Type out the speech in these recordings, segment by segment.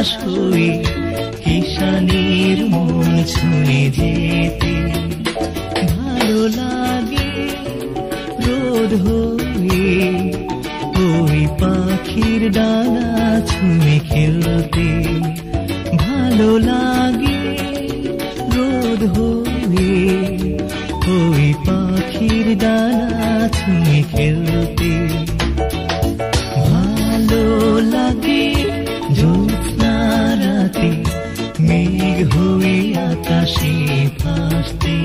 বাতাস হয়ে কিষানের মন ছুঁয়ে যেতে ভালো লাগে রোদ হয়ে ওই পাখির ডানা ছুঁয়ে খেলতে ভালো লাগে রোদ হয়ে ওই পাখির ডানা ছুঁয়ে খেলতে ভালো লাগে জ্যোৎস্না রাতে মেঘ হয়ে আকাশে ভাসতে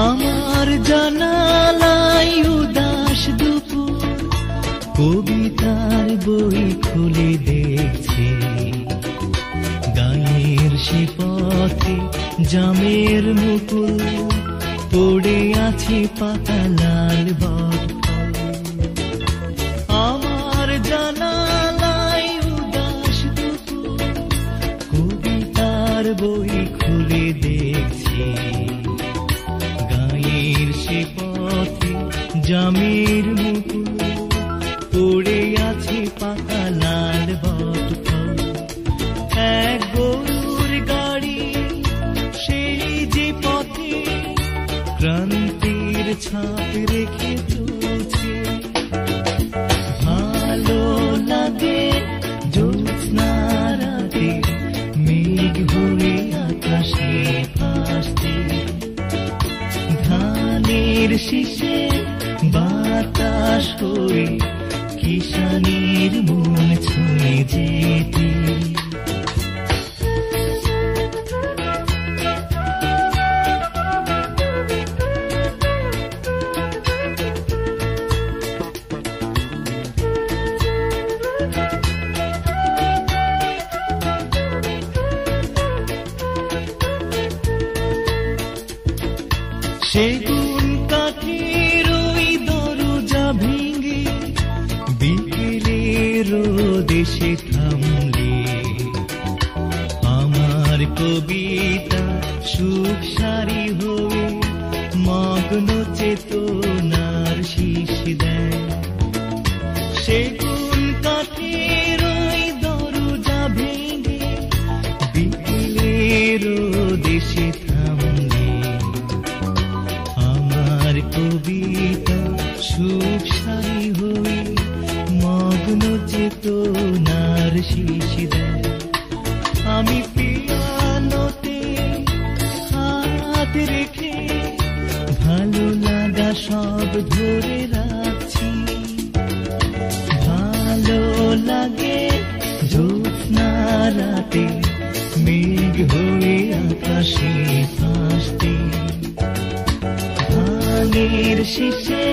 আমার জানালায় উদাস দুপুর কবিতার বই খুলে দেখছে গায়ের সে পথে জামের মুকুল পড়ে আছে পাতা লাল বটফল আমার জানালায় উদাস দুপুর কবিতার বই খুলে দেখছে সে পথে জামের মুকুল পড়ে আছে পাকা লাল বটফল এক গরুর গাড়ি সেই যে পথে ক্রান্তির ছাপ রেখে চলছে ভালো লাগে জ্যোৎস্না রাতে মেঘ হয়ে আকাশে ভাসতে ধানের শীষে বাতাস হয়ে কিষানের মন ছুঁয়ে যেতে সেগুন কাঠের ওই দরজা ভেঙে বিকেলের রোদেশে থামলে আমার কবিতা সুখ সারি হয়ে মগ্ন চেতনার শীষ দেয় সেগুন কাঠের ওই দরজা ভেঙে বিকেলের রোদেশে থামলে কবিতা সুখ সারি হয়ে মগ্ন চেতনার শীষ দেয় আমি পিয়ানোতে হাত রেখে ভালো লাগা সব ধরে রাখছি ভালো লাগে জ্যোৎস্না রাতে মেঘ হয়ে আকাশে ভাসতে ধানের শীষে